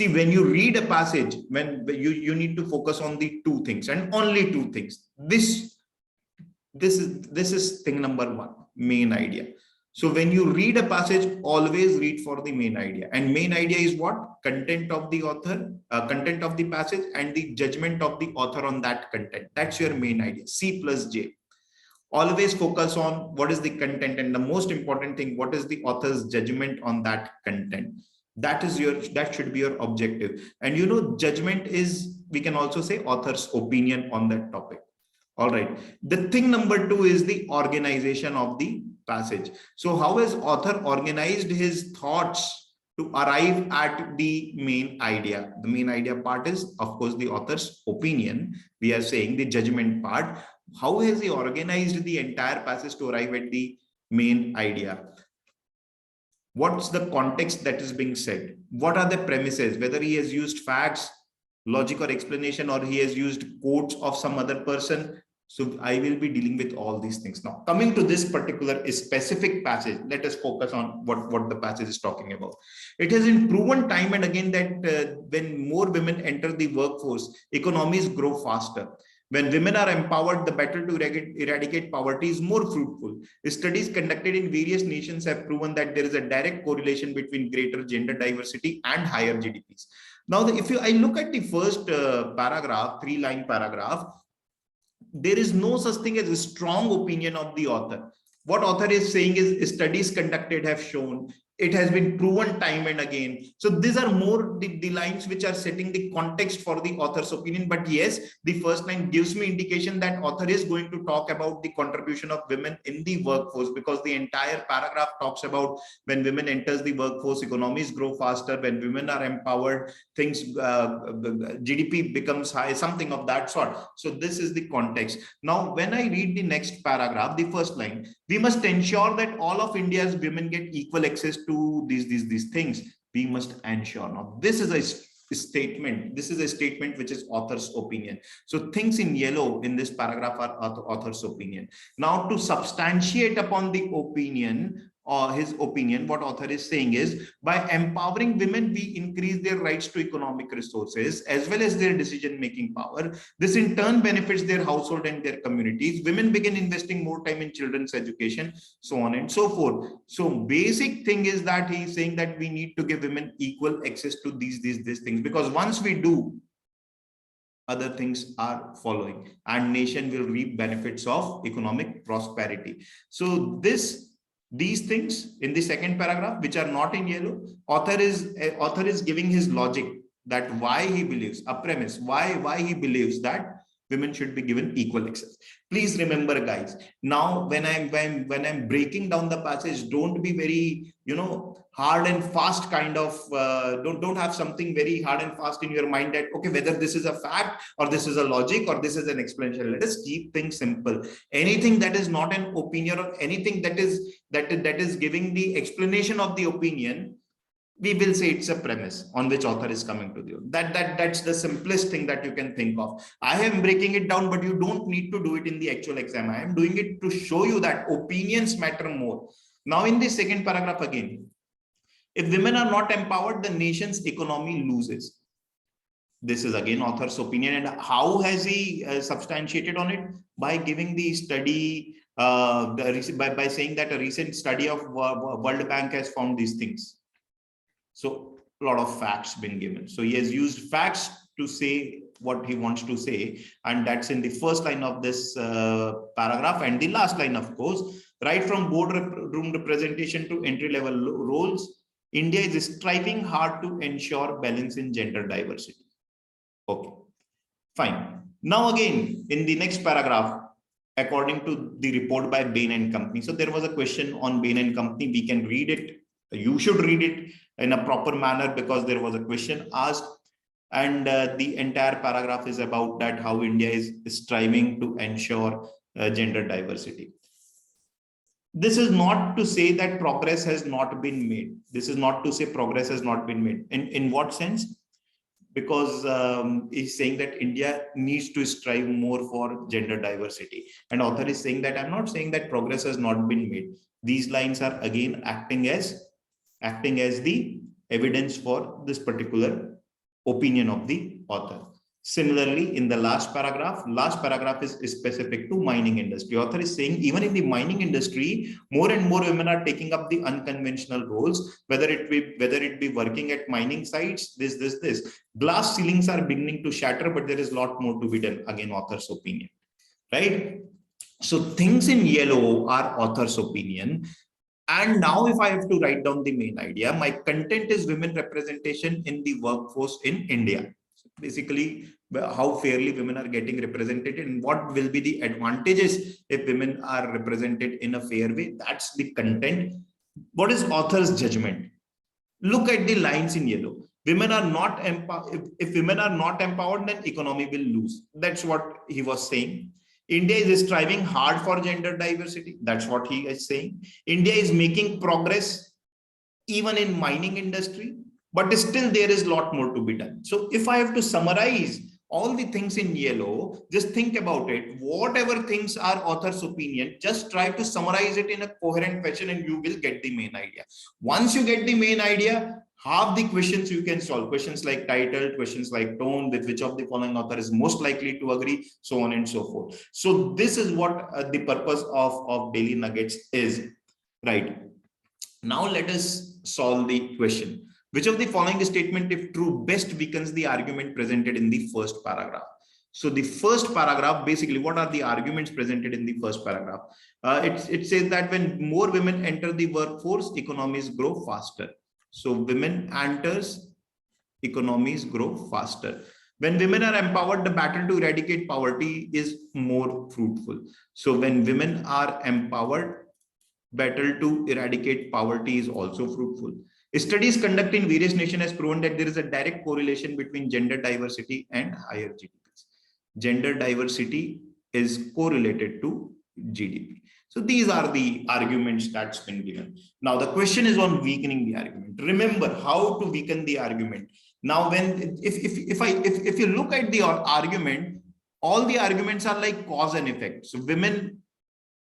See, when you read a passage, when you need to focus on the two things and only two things. This is thing number one, main idea. So when you read a passage, always read for the main idea. And main idea is what? Content of the author, content of the passage, and the judgment of the author on that content. That's your main idea. C plus J. Always focus on what is the content, and the most important thing, what is the author's judgment on that content. That should be your objective. And you know, judgment is, we can also say, author's opinion on that topic. All right. The thing number two is the organization of the passage. So how has author organized his thoughts to arrive at the main idea? The main idea part is, of course, the author's opinion. We are saying the judgment part. How has he organized the entire passage to arrive at the main idea? What's the context that is being said? What are the premises? Whether he has used facts, logic or explanation, or he has used quotes of some other person. So I will be dealing with all these things. Now, coming to this particular specific passage, let us focus on what the passage is talking about. It has been proven time and again that when more women enter the workforce, economies grow faster. When women are empowered, the battle to eradicate poverty is more fruitful. Studies conducted in various nations have proven that there is a direct correlation between greater gender diversity and higher GDPs. Now, if I look at the first paragraph, 3-line paragraph, there is no such thing as a strong opinion of the author. What author is saying is studies conducted have shown, it has been proven time and again. So these are more the lines which are setting the context for the author's opinion. But yes, the first line gives me indication that author is going to talk about the contribution of women in the workforce, because the entire paragraph talks about when women enters the workforce, economies grow faster. When women are empowered, things GDP becomes high, something of that sort. So this is the context. Now, when I read the next paragraph, the first line, we must ensure that all of India's women get equal access to these things. We must ensure. Now, this is a statement. This is a statement which is author's opinion. So things in yellow in this paragraph are author's opinion. Now, to substantiate upon the opinion, or his opinion, what author is saying is, by empowering women, we increase their rights to economic resources as well as their decision-making power. This in turn benefits their household and their communities. Women begin investing more time in children's education, so on and so forth. So basic thing is that he's saying that we need to give women equal access to these things, because once we do, other things are following and nation will reap benefits of economic prosperity. So these things in the second paragraph, which are not in yellow, author is giving his logic that why he believes, a premise, why he believes that women should be given equal access. Please remember, guys, now when I'm breaking down the passage, don't be very, hard and fast kind of, don't have something very hard and fast in your mind that, okay, whether this is a fact or this is a logic or this is an explanation. Let us keep things simple. Anything that is not an opinion or anything that is giving the explanation of the opinion, we will say it's a premise on which author is coming to you. That's the simplest thing that you can think of. I am breaking it down, but you don't need to do it in the actual exam. I am doing it to show you that opinions matter more. Now, in the second paragraph again, if women are not empowered, the nation's economy loses. This is again author's opinion. And how has he substantiated on it? By giving the study, by saying that a recent study of World Bank has found these things. So a lot of facts been given. So he has used facts to say what he wants to say. And that's in the first line of this paragraph. And the last line, of course, right from boardroom representation to entry-level roles, India is striving hard to ensure balance in gender diversity. Okay, fine. Now again, in the next paragraph, according to the report by Bain and Company. So there was a question on Bain and Company. We can read it. You should read it in a proper manner because there was a question asked. And the entire paragraph is about that, how India is striving to ensure gender diversity. This is not to say that progress has not been made. This is not to say progress has not been made. In what sense? Because he's saying that India needs to strive more for gender diversity. And author is saying that I'm not saying that progress has not been made. These lines are again acting as the evidence for this particular opinion of the author. Similarly, in the last paragraph is specific to mining industry. Author is saying even in the mining industry, more and more women are taking up the unconventional roles, whether it be working at mining sites, this. Glass ceilings are beginning to shatter, but there is a lot more to be done. Again, author's opinion, right? So things in yellow are author's opinion. And now if I have to write down the main idea, my content is women representation in the workforce in India. Basically, how fairly women are getting represented and what will be the advantages if women are represented in a fair way. That's the content. What is author's judgment? Look at the lines in yellow. Women are not empowered. If women are not empowered, then economy will lose. That's what he was saying. India is striving hard for gender diversity. That's what he is saying. India is making progress even in mining industry, but still there is a lot more to be done. So if I have to summarize all the things in yellow, just think about it. Whatever things are author's opinion, just try to summarize it in a coherent fashion and you will get the main idea. Once you get the main idea, half the questions you can solve. Questions like title, questions like tone, with which of the following author is most likely to agree, so on and so forth. So this is what the purpose of Daily Nuggets is, right? Now let us solve the question. Which of the following statement, if true, best weakens the argument presented in the first paragraph? So the first paragraph, basically, what are the arguments presented in the first paragraph? It says that when more women enter the workforce, economies grow faster. So women enters, economies grow faster. When women are empowered, the battle to eradicate poverty is more fruitful. So when women are empowered, battle to eradicate poverty is also fruitful. Studies conducted in various nations has proven that there is a direct correlation between gender diversity and higher GDPs. Gender diversity is correlated to GDP. So these are the arguments that's been given. Now the question is on weakening the argument. Remember how to weaken the argument. Now, when if you look at the argument, all the arguments are like cause and effect. So women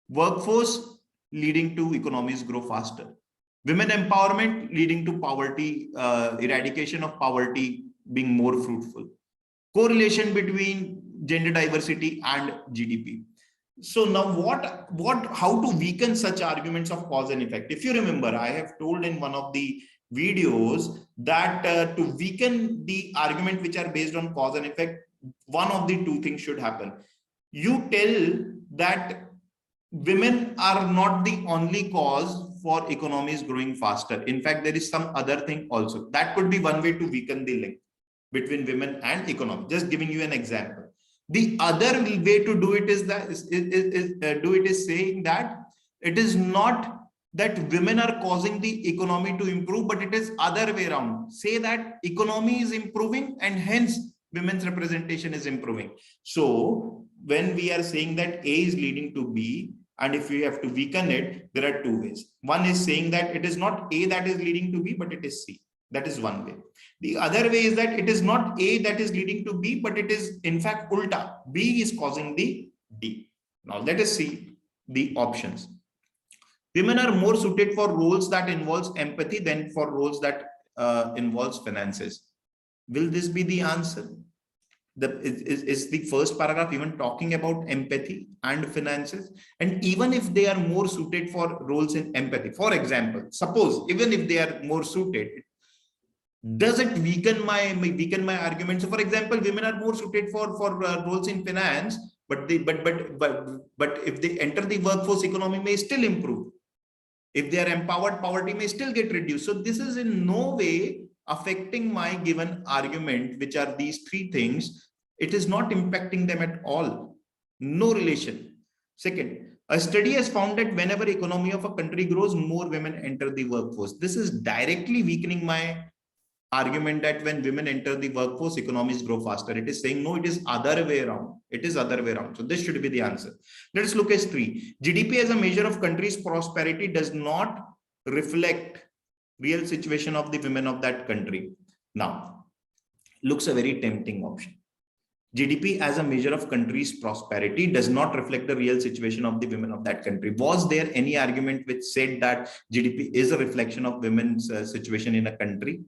workforce leading to economies grow faster. Women empowerment leading to poverty, eradication of poverty being more fruitful. Correlation between gender diversity and GDP. So now how to weaken such arguments of cause and effect? If you remember, I have told in one of the videos that to weaken the argument which are based on cause and effect, one of the two things should happen. You tell that women are not the only cause for economies growing faster. In fact, there is some other thing also. That could be one way to weaken the link between women and economy. Just giving you an example. The other way to do it is saying that it is not that women are causing the economy to improve, but it is other way around. Say that economy is improving and hence women's representation is improving. So when we are saying that A is leading to B, and if we have to weaken it, there are two ways. One is saying that it is not A that is leading to B, but it is C. That is one way. The other way is that it is not A that is leading to B, but it is in fact ulta. B is causing the D. Now let us see the options. Women are more suited for roles that involves empathy than for roles that involves finances. Will this be the answer? Is the first paragraph even talking about empathy and finances? And even if they are more suited for roles in empathy, for example, suppose even if they are more suited, does it weaken my argument? So for example, women are more suited for roles in finance, but if they enter the workforce, economy may still improve. If they are empowered, poverty may still get reduced. So this is in no way affecting my given argument, which are these three things. It is not impacting them at all. No relation. Second, a study has found that whenever economy of a country grows, more women enter the workforce. This is directly weakening my argument that when women enter the workforce, economies grow faster. It is saying no, it is other way around. It is other way around. So this should be the answer. Let's look at 3. GDP as a measure of country's prosperity does not reflect real situation of the women of that country. Now, looks a very tempting option. GDP as a measure of country's prosperity does not reflect the real situation of the women of that country. Was there any argument which said that GDP is a reflection of women's situation in a country?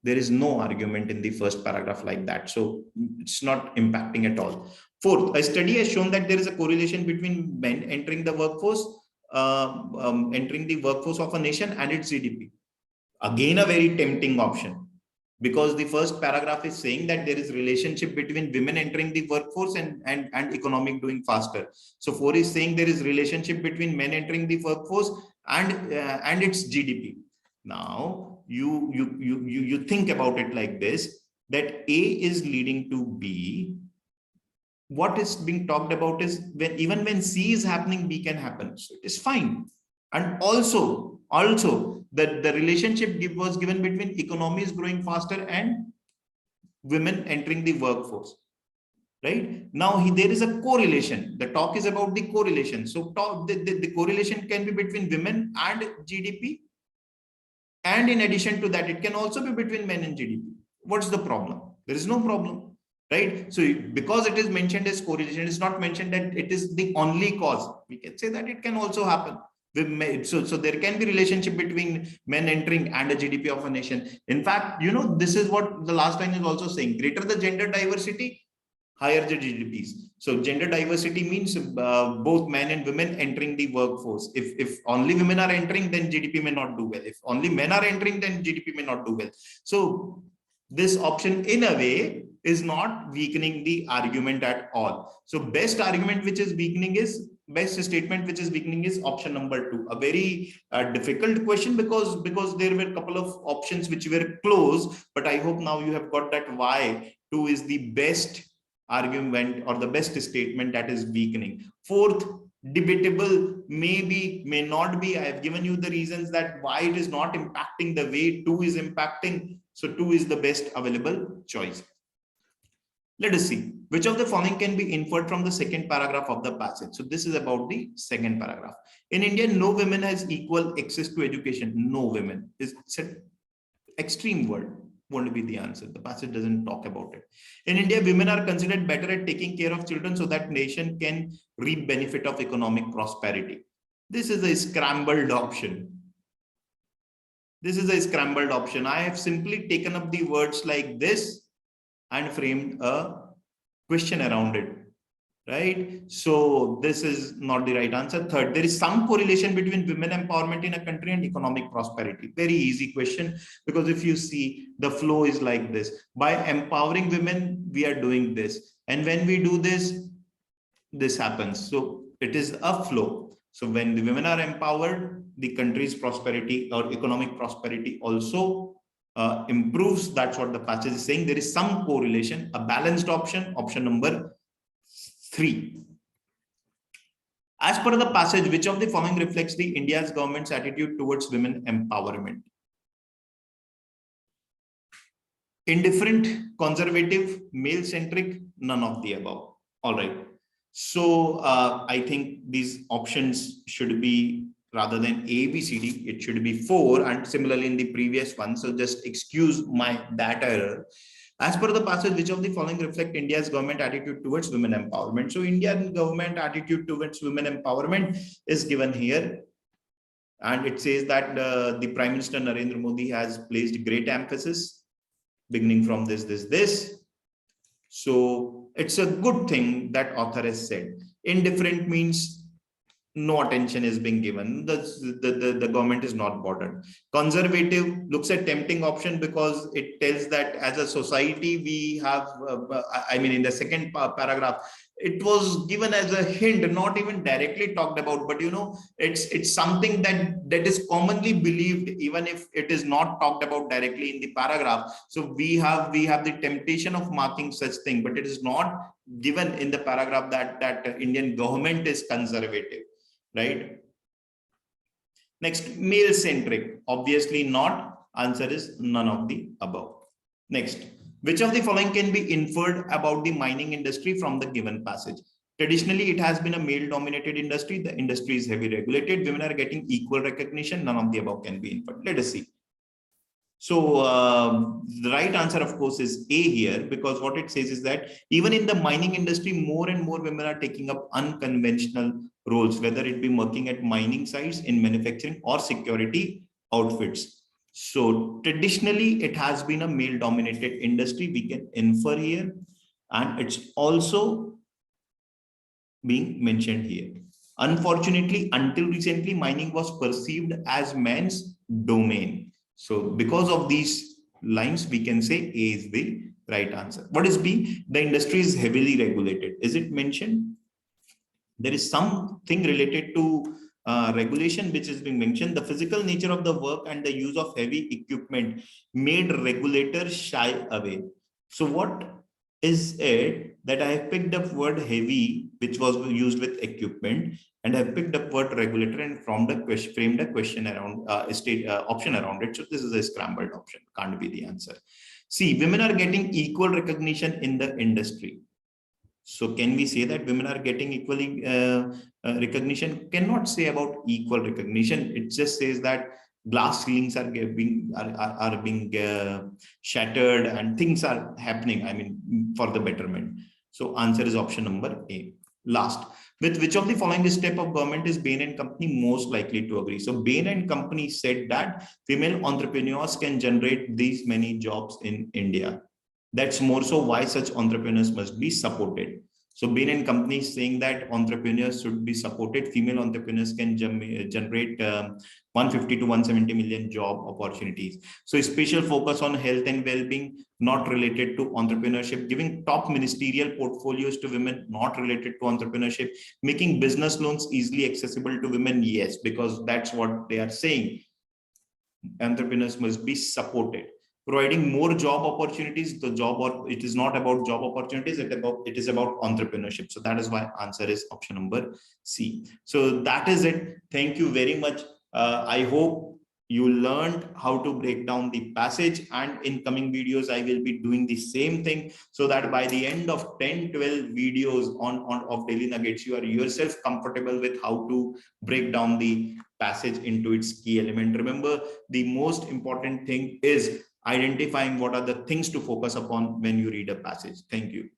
There is no argument in the first paragraph like that. So it's not impacting at all. Fourth, a study has shown that there is a correlation between men entering the workforce of a nation and its GDP. Again, a very tempting option, because the first paragraph is saying that there is relationship between women entering the workforce and economic doing faster. So 4 is saying there is relationship between men entering the workforce and its GDP. Now you think about it like this, that A is leading to B. What is being talked about is even when C is happening, B can happen. So it is fine. And also the relationship was given between economies growing faster and women entering the workforce. Right now, there is a correlation. The talk is about the correlation. So the correlation can be between women and GDP. And in addition to that, it can also be between men and GDP. What's the problem? There is no problem, right? So because it is mentioned as correlation, it is not mentioned that it is the only cause. We can say that it can also happen. So there can be relationship between men entering and a GDP of a nation. In fact, this is what the last line is also saying. Greater the gender diversity, higher the GDPs. So gender diversity means both men and women entering the workforce. If only women are entering, then GDP may not do well. If only men are entering, then GDP may not do well. So this option in a way is not weakening the argument at all. So best statement which is weakening is option number 2. A very difficult question, because there were a couple of options which were close, but I hope now you have got that why 2 is the best argument or the best statement that is weakening. Fourth, debatable, maybe, may not be. I have given you the reasons that why it is not impacting the way 2 is impacting. So 2 is the best available choice. Let us see which of the following can be inferred from the second paragraph of the passage. So this is about the second paragraph. In India, no women has equal access to education. No women is an extreme word. Won't be the answer. The passage doesn't talk about it. In India, women are considered better at taking care of children so that nation can reap benefit of economic prosperity. This is a scrambled option. This is a scrambled option. I have simply taken up the words like this and framed a question around it, right? So this is not the right answer. Third, there is some correlation between women empowerment in a country and economic prosperity. Very easy question, because if you see, the flow is like this. By empowering women, we are doing this. And when we do this, this happens. So it is a flow. So when the women are empowered, the country's prosperity or economic prosperity also improves. That's what the passage is saying. There is some correlation, a balanced option, option number 3. As per the passage, which of the following reflects the India's government's attitude towards women empowerment? Indifferent, conservative, male-centric, none of the above. All right. So I think these options should be, rather than A, B, C, D, it should be 4, and similarly in the previous one. So just excuse that error. As per the passage, which of the following reflect India's government attitude towards women empowerment? So Indian government attitude towards women empowerment is given here. And it says that the Prime Minister Narendra Modi has placed great emphasis, beginning from this. So it's a good thing that author has said. Indifferent means no attention is being given. The government is not bothered. Conservative looks at tempting option, because it tells that as a society we have, in the second paragraph, it was given as a hint, not even directly talked about, but it's something that is commonly believed, even if it is not talked about directly in the paragraph. So we have the temptation of marking such thing, but it is not given in the paragraph that Indian government is conservative. Right. Next, male centric, obviously not. Answer is none of the above. Next, which of the following can be inferred about the mining industry from the given passage? Traditionally, it has been a male dominated industry. The industry is heavily regulated. Women are getting equal recognition. None of the above can be inferred. Let us see. So the right answer, of course, is A here, because what it says is that even in the mining industry, more and more women are taking up unconventional roles, whether it be working at mining sites, in manufacturing, or security outfits. So traditionally, it has been a male-dominated industry. We can infer here, and it's also being mentioned here. Unfortunately, until recently, mining was perceived as men's domain. So because of these lines, we can say A is the right answer. What is B? The industry is heavily regulated. Is it mentioned? There is something related to regulation which is being mentioned. The physical nature of the work and the use of heavy equipment made regulators shy away. So what is it that I have picked up word heavy, which was used with equipment, and I have picked up word regulator and framed a question around option around it. So this is a scrambled option, can't be the answer. See, women are getting equal recognition in the industry. So can we say that women are getting equally recognition? Cannot say about equal recognition. It just says that glass ceilings are being shattered and things are happening. I mean, for the betterment. So answer is option number A. Last, with which of the following step of government is Bain and Company most likely to agree? So Bain and Company said that female entrepreneurs can generate these many jobs in India. That's more so why such entrepreneurs must be supported. So Bain and Company is saying that entrepreneurs should be supported. Female entrepreneurs can generate 150 to 170 million job opportunities. So special focus on health and well-being, not related to entrepreneurship. Giving top ministerial portfolios to women, not related to entrepreneurship. Making business loans easily accessible to women, yes, because that's what they are saying. Entrepreneurs must be supported. Providing more job opportunities, the job, or it is not about job opportunities, it is about entrepreneurship. So that is why answer is option number C. So that is it. Thank you very much. I hope you learned how to break down the passage, and in coming videos I will be doing the same thing, so that by the end of 10-12 videos on of daily nuggets, you are yourself comfortable with how to break down the passage into its key element. Remember, the most important thing is identifying what are the things to focus upon when you read a passage. Thank you.